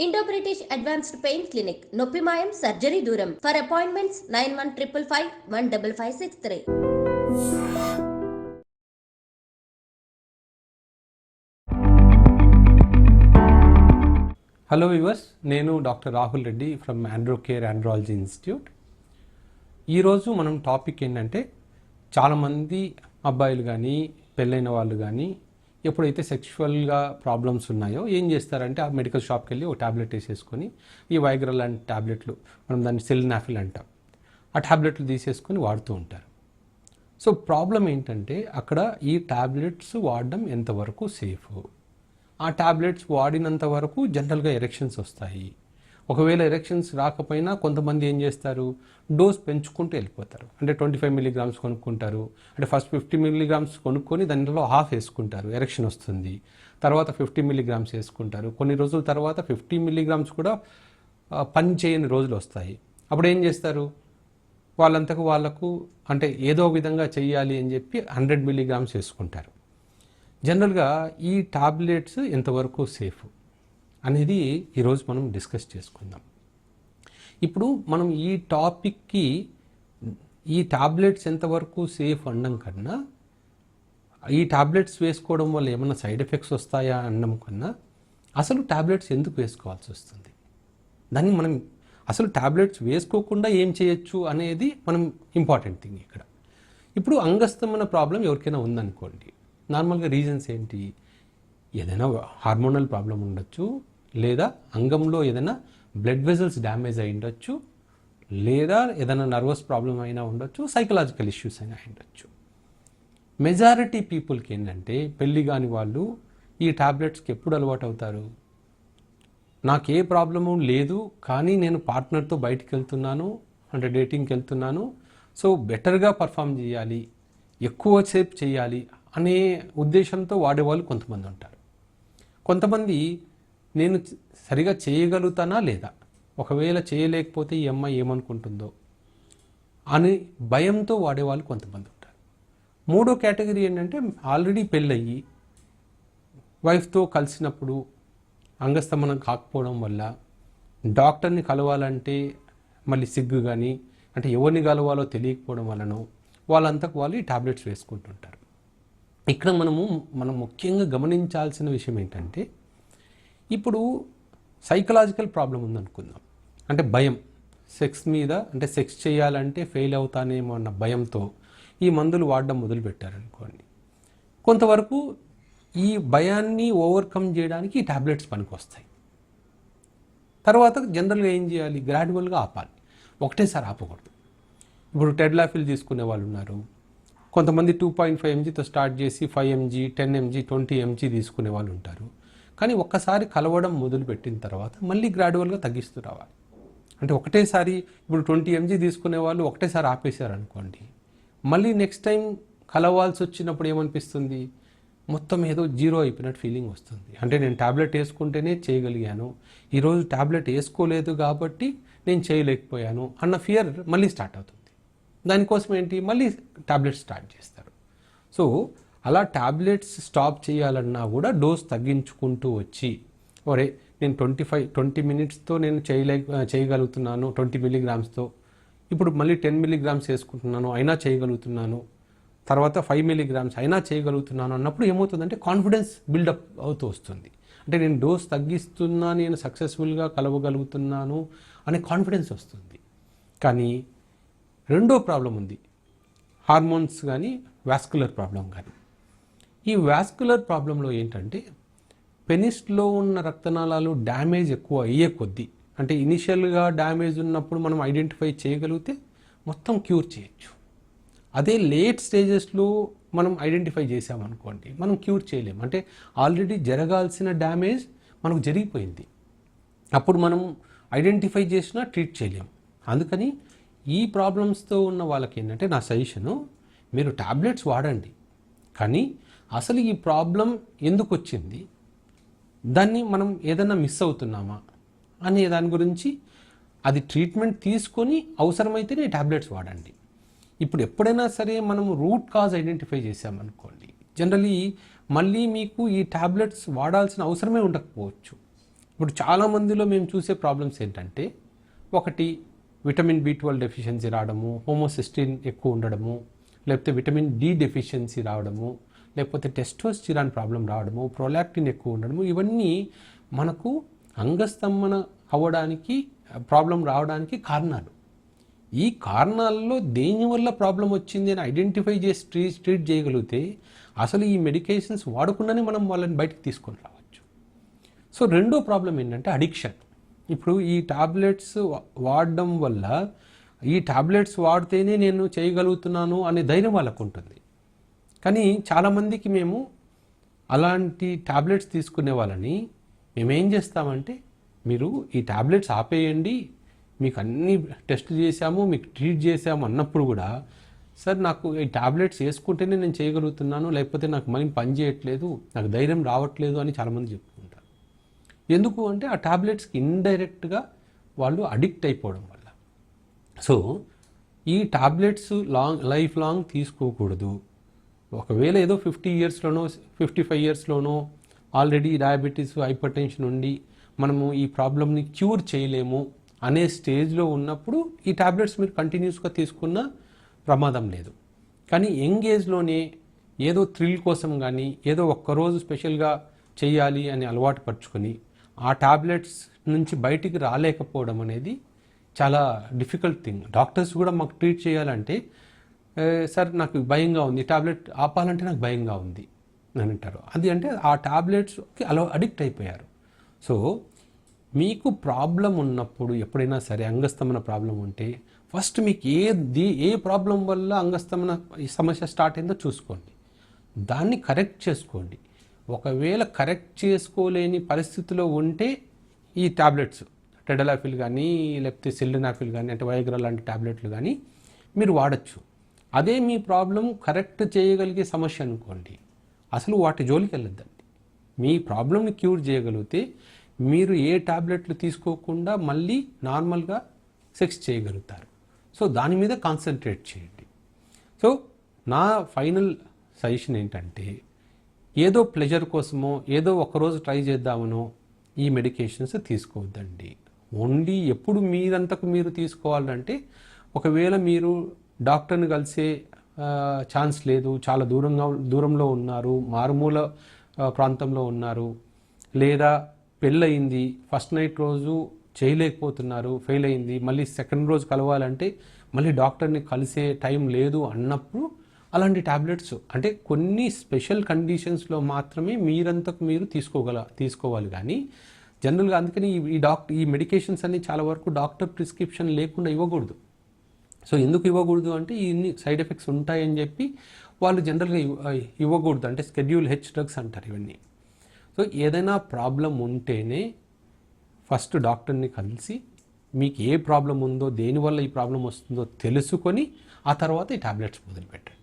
Indo-British Advanced Pain Clinic, Noppimayam Surgery Duram. For appointments 9155515563. Hello viewers, నేను doctor Rahul Reddy from Androcare andrology institute. ఈరోజు మనం topic ఏంటంటే, చాలామంది అబ్బాయిలు కానీ పెళ్ళైన వాళ్ళు కానీ ఎప్పుడైతే సెక్షువల్గా ప్రాబ్లమ్స్ ఉన్నాయో ఏం చేస్తారంటే ఆ మెడికల్ షాప్కి వెళ్ళి ఒక ట్యాబ్లెట్ వేసేసుకొని, ఈ వైగ్రల్ లాంటి ట్యాబ్లెట్లు, మనం దాన్ని సిల్నాఫిల్ అంటాం, ఆ ట్యాబ్లెట్లు తీసేసుకొని వాడుతూ ఉంటారు. సో ప్రాబ్లం ఏంటంటే అక్కడ ఈ ట్యాబ్లెట్స్ వాడడం ఎంతవరకు సేఫ్, ఆ ట్యాబ్లెట్స్ వాడినంత వరకు జనరల్గా ఎరెక్షన్స్ వస్తాయి. ఒకవేళ ఎరెక్షన్స్ రాకపోయినా కొంతమంది ఏం చేస్తారు, డోస్ పెంచుకుంటూ వెళ్ళిపోతారు. అంటే 25 మిల్లీగ్రామ్స్ కొనుక్కుంటారు. అంటే ఫస్ట్ 50 మిల్లీగ్రామ్స్ కొనుక్కొని దానిలో హాఫ్ వేసుకుంటారు, ఎరెక్షన్ వస్తుంది. తర్వాత 50 మిల్లీగ్రామ్స్ వేసుకుంటారు. కొన్ని రోజుల తర్వాత 50 మిల్లీగ్రామ్స్ కూడా పని చేయని రోజులు వస్తాయి. అప్పుడు ఏం చేస్తారు, వాళ్ళంతకు వాళ్ళకు అంటే ఏదో విధంగా చెయ్యాలి అని చెప్పి 100 మిల్లీగ్రామ్స్ వేసుకుంటారు. జనరల్గా ఈ టాబ్లెట్స్ ఎంతవరకు సేఫ్ అనేది ఈరోజు మనం డిస్కస్ చేసుకుందాం. ఇప్పుడు మనం ఈ టాపిక్కి ఈ టాబ్లెట్స్ ఎంతవరకు సేఫ్ అనడం కన్నా, ఈ టాబ్లెట్స్ వేసుకోవడం వల్ల ఏమైనా సైడ్ ఎఫెక్ట్స్ వస్తాయా అనడం కన్నా, అసలు టాబ్లెట్స్ ఎందుకు వేసుకోవాల్సి వస్తుంది, దాన్ని మనం అసలు టాబ్లెట్స్ వేసుకోకుండా ఏం చేయొచ్చు అనేది మనం ఇంపార్టెంట్ థింగ్ ఇక్కడ. ఇప్పుడు అంగస్తమైన ప్రాబ్లం ఎవరికైనా ఉందనుకోండి, నార్మల్గా రీజన్స్ ఏంటి, ఏదైనా హార్మోనల్ ప్రాబ్లం ఉండొచ్చు, లేదా అంగంలో ఏదైనా బ్లడ్ వెజల్స్ డ్యామేజ్ అయి ఉండొచ్చు, లేదా ఏదైనా నర్వస్ ప్రాబ్లం అయినా ఉండొచ్చు, సైకలాజికల్ ఇష్యూస్ అయినా ఉండొచ్చు. మెజారిటీ పీపుల్కి ఏంటంటే, పెళ్ళి కాని వాళ్ళు ఈ టాబ్లెట్స్కి ఎప్పుడు అలవాటు అవుతారు, నాకే ప్రాబ్లము లేదు కానీ నేను పార్ట్నర్తో బయటికి వెళ్తున్నాను, అంటే డేటింగ్కి వెళ్తున్నాను, సో బెటర్గా పర్ఫామ్ చేయాలి, ఎక్కువసేపు చేయాలి అనే ఉద్దేశంతో వాడేవాళ్ళు కొంతమంది ఉంటారు. కొంతమంది నేను సరిగా చేయగలుగుతానా లేదా, ఒకవేళ చేయలేకపోతే ఈ అమ్మాయి ఏమనుకుంటుందో అని భయంతో వాడేవాళ్ళు కొంతమంది ఉంటారు. మూడో కేటగిరీ ఏంటంటే, ఆల్రెడీ పెళ్ళయ్యి వైఫ్తో కలిసినప్పుడు అంగస్తమనం కాకపోవడం వల్ల డాక్టర్ని కలవాలంటే మళ్ళీ సిగ్గు కానీ, అంటే ఎవరిని కలవాలో తెలియకపోవడం వలన వాళ్ళంతకు వాళ్ళు ఈ టాబ్లెట్స్ వేసుకుంటుంటారు. ఇక్కడ మనం ముఖ్యంగా గమనించాల్సిన విషయం ఏంటంటే, ఇప్పుడు సైకలాజికల్ ప్రాబ్లం ఉందనుకుందాం, అంటే భయం, సెక్స్ మీద, అంటే సెక్స్ చేయాలంటే ఫెయిల్ అవుతానేమో అన్న భయంతో ఈ మందులు వాడడం మొదలుపెట్టారనుకోండి, కొంతవరకు ఈ భయాన్ని ఓవర్కమ్ చేయడానికి ఈ టాబ్లెట్స్ పనికి వస్తాయి. తర్వాత జనరల్గా ఏం చేయాలి, గ్రాడ్యువల్గా ఆపాలి, ఒకటేసారి ఆపకూడదు. ఇప్పుడు టెడ్లాఫిల్ తీసుకునే వాళ్ళు ఉన్నారు, కొంతమంది 2.5 mgతో స్టార్ట్ చేసి 5 mg, 10 mg, 20 mg తీసుకునే వాళ్ళు ఉంటారు. కానీ ఒక్కసారి కలవడం మొదలుపెట్టిన తర్వాత మళ్ళీ గ్రాడ్యువల్గా తగ్గిస్తూ రావాలి. అంటే ఒకటేసారి ఇప్పుడు 20 mg తీసుకునే వాళ్ళు ఒకటేసారి ఆపేశారు అనుకోండి, మళ్ళీ నెక్స్ట్ టైం కలవాల్సి వచ్చినప్పుడు ఏమనిపిస్తుంది, మొత్తం ఏదో జీరో అయిపోయినట్టు ఫీలింగ్ వస్తుంది. అంటే నేను ట్యాబ్లెట్ వేసుకుంటేనే చేయగలిగాను, ఈరోజు ట్యాబ్లెట్ వేసుకోలేదు కాబట్టి నేను చేయలేకపోయాను అన్న ఫియర్ మళ్ళీ స్టార్ట్ అవుతుంది. దానికోసం ఏంటి, మళ్ళీ ట్యాబ్లెట్స్ స్టార్ట్ చేస్తారు. సో అలా ట్యాబ్లెట్స్ స్టాప్ చేయాలన్నా కూడా డోస్ తగ్గించుకుంటూ వచ్చి, ఒరే నేను 20 మినిట్స్తో నేను చేయగలుగుతున్నాను 20 మిల్లీగ్రామ్స్తో, ఇప్పుడు మళ్ళీ 10 మిల్లీగ్రామ్స్ వేసుకుంటున్నాను అయినా చేయగలుగుతున్నాను, తర్వాత 5 మిల్లీగ్రామ్స్ అయినా చేయగలుగుతున్నాను అన్నప్పుడు ఏమవుతుందంటే కాన్ఫిడెన్స్ బిల్డప్ అవుతూ వస్తుంది. అంటే నేను డోస్ తగ్గిస్తున్నా, నేను సక్సెస్ఫుల్గా కలవగలుగుతున్నాను అనే కాన్ఫిడెన్స్ వస్తుంది. కానీ రెండో ప్రాబ్లం ఉంది, హార్మోన్స్ కానీ వాస్కులర్ ప్రాబ్లం కానీ. ఈ వాస్కులర్ ప్రాబ్లంలో ఏంటంటే, పెనిస్లో ఉన్న రక్తనాళాలు డ్యామేజ్ ఎక్కువ అయ్యే కొద్దీ, అంటే ఇనిషియల్గా డ్యామేజ్ ఉన్నప్పుడు మనం ఐడెంటిఫై చేయగలిగితే మొత్తం క్యూర్ చేయొచ్చు. అదే లేట్ స్టేజెస్లో మనం ఐడెంటిఫై చేసామనుకోండి, మనం క్యూర్ చేయలేము. అంటే ఆల్రెడీ జరగాల్సిన డ్యామేజ్ మనకు జరిగిపోయింది, అప్పుడు మనం ఐడెంటిఫై చేసినా ట్రీట్ చేయలేము. అందుకని ఈ ప్రాబ్లమ్స్తో ఉన్న వాళ్ళకి ఏంటంటే నా సజెషను, మీరు టాబ్లెట్స్ వాడండి, కానీ అసలు ఈ ప్రాబ్లం ఎందుకు వచ్చింది, దాన్ని మనం ఏదైనా మిస్ అవుతున్నామా అనే దాని గురించి అది ట్రీట్మెంట్ తీసుకొని అవసరమైతేనే టాబ్లెట్స్ వాడండి. ఇప్పుడు ఎప్పుడైనా సరే మనం రూట్ కాజ్ ఐడెంటిఫై చేసామనుకోండి, జనరలీ మళ్ళీ మీకు ఈ టాబ్లెట్స్ వాడాల్సిన అవసరమే ఉండకపోవచ్చు. ఇప్పుడు చాలామందిలో మేము చూసే ప్రాబ్లమ్స్ ఏంటంటే, ఒకటి విటమిన్ B12 డెఫిషియన్సీ రావడము, హోమోసిస్టిన్ ఎక్కువ ఉండడము, లేకపోతే విటమిన్ D డెఫిషియన్సీ రావడము, లేకపోతే టెస్టోస్టిరాన్ ప్రాబ్లం రావడము, ప్రొలాక్టిన్ ఎక్కువ ఉండడము, ఇవన్నీ మనకు అంగస్తంభన అవ్వడానికి ప్రాబ్లం రావడానికి కారణాలు. ఈ కారణాల్లో దేనివల్ల ప్రాబ్లం వచ్చింది అని ఐడెంటిఫై చేసి ట్రీట్ చేయగలిగితే అసలు ఈ మెడికేషన్స్ వాడకుండానే మనం వాళ్ళని బయటకు తీసుకొని రావచ్చు. సో రెండో ప్రాబ్లం ఏంటంటే అడిక్షన్. ఇప్పుడు ఈ టాబ్లెట్స్ వాడడం వల్ల ఈ టాబ్లెట్స్ వాడితేనే నేను చేయగలుగుతున్నాను అనే ధైర్యం వాళ్ళకు ఉంటుంది. కానీ చాలామందికి మేము అలాంటి టాబ్లెట్స్ తీసుకునే వాళ్ళని మేమేం చేస్తామంటే, మీరు ఈ టాబ్లెట్స్ ఆపేయండి, మీకు అన్ని టెస్ట్ చేశాము, మీకు ట్రీట్ చేశాము అన్నప్పుడు కూడా, సార్ నాకు ఈ టాబ్లెట్స్ వేసుకుంటేనే నేను చేయగలుగుతున్నాను, లేకపోతే నాకు మైండ్ పని చేయట్లేదు, నాకు ధైర్యం రావట్లేదు అని చాలామంది చెప్పుకుంటారు. ఎందుకు అంటే ఆ టాబ్లెట్స్కి ఇండైరెక్ట్గా వాళ్ళు అడిక్ట్ అయిపోవడం వల్ల. సో ఈ టాబ్లెట్స్ లైఫ్ లాంగ్ తీసుకోకూడదు. ఒకవేళ ఏదో 50 ఇయర్స్లోనో 55 ఇయర్స్లోనో ఆల్రెడీ డయాబెటీస్, హైపర్ టెన్షన్ ఉండి మనము ఈ ప్రాబ్లమ్ని క్యూర్ చేయలేము అనే స్టేజ్లో ఉన్నప్పుడు ఈ టాబ్లెట్స్ మీరు కంటిన్యూస్గా తీసుకున్న ప్రమాదం లేదు. కానీ యంగ్ ఏజ్లోనే ఏదో థ్రిల్ కోసం కానీ ఏదో ఒక్కరోజు స్పెషల్గా చేయాలి అని అలవాటు పరుచుకొని ఆ టాబ్లెట్స్ నుంచి బయటికి రాలేకపోవడం అనేది చాలా డిఫికల్ట్ థింగ్. డాక్టర్స్ కూడా మాకు ట్రీట్ చేయాలంటే, సార్ నాకు భయంగా ఉంది, టాబ్లెట్ ఆపాలంటే నాకు భయంగా ఉంది అని అంటారు. అది అంటే ఆ టాబ్లెట్స్కి అలా అడిక్ట్ అయిపోయారు. సో మీకు ప్రాబ్లం ఉన్నప్పుడు ఎప్పుడైనా సరే అంగస్తంభన ప్రాబ్లం ఉంటే ఫస్ట్ మీకు ఏ ప్రాబ్లం వల్ల అంగస్తంభన సమస్య స్టార్ట్ అయిందో చూసుకోండి, దాన్ని కరెక్ట్ చేసుకోండి. ఒకవేళ కరెక్ట్ చేసుకోలేని పరిస్థితిలో ఉంటే ఈ టాబ్లెట్స్ టెడలాఫిల్ కానీ లేకపోతే సిల్డనాఫిల్ కానీ అంటే వయాగ్రా లాంటి టాబ్లెట్లు కానీ మీరు వాడచ్చు. అదే మీ ప్రాబ్లం కరెక్ట్ చేయగలిగే సమస్య అనుకోండి, అసలు వాటి జోలికి వెళ్ళొద్దండి. మీ ప్రాబ్లమ్ని క్యూర్ చేయగలిగితే మీరు ఏ టాబ్లెట్లు తీసుకోకుండా మళ్ళీ నార్మల్గా సెక్స్ చేయగలుగుతారు. సో దాని మీద కాన్సన్ట్రేట్ చేయండి. సో నా ఫైనల్ సజెషన్ ఏంటంటే, ఏదో ప్లెజర్ కోసమో ఏదో ఒకరోజు ట్రై చేద్దామనో ఈ మెడికేషన్స్ తీసుకోవద్దండి. ఓన్లీ ఎప్పుడు మీరంతకు మీరు తీసుకోవాలంటే, ఒకవేళ మీరు డాక్టర్ని కలిసే ఛాన్స్ లేదు, చాలా దూరంలో ఉన్నారు, మారుమూల ప్రాంతంలో ఉన్నారు, లేదా పెళ్ళయింది, ఫస్ట్ నైట్ రోజు చేయలేకపోతున్నారు, ఫెయిల్ అయింది, మళ్ళీ సెకండ్ రోజు కలవాలంటే మళ్ళీ డాక్టర్ని కలిసే టైం లేదు అన్నప్పుడు అలాంటి టాబ్లెట్స్ అంటే కొన్ని స్పెషల్ కండిషన్స్లో మాత్రమే మీరంతకు మీరు తీసుకోవాలి. కానీ జనరల్గా అందుకని ఈ మెడికేషన్స్ అన్ని చాలా వరకు డాక్టర్ ప్రిస్క్రిప్షన్ లేకుండా ఇవ్వకూడదు. సో ఎందుకు ఇవ్వకూడదు అంటే ఇన్ని సైడ్ ఎఫెక్ట్స్ ఉంటాయని చెప్పి వాళ్ళు జనరల్గా ఇవ్వకూడదు. అంటే షెడ్యూల్ H డ్రగ్స్ అంటారు ఇవన్నీ. సో ఏదైనా ప్రాబ్లం ఉంటేనే ఫస్ట్ డాక్టర్ని కలిసి మీకు ఏ ప్రాబ్లం ఉందో, దేనివల్ల ఈ ప్రాబ్లం వస్తుందో తెలుసుకొని ఆ తర్వాత ఈ టాబ్లెట్స్ మొదలుపెట్టండి.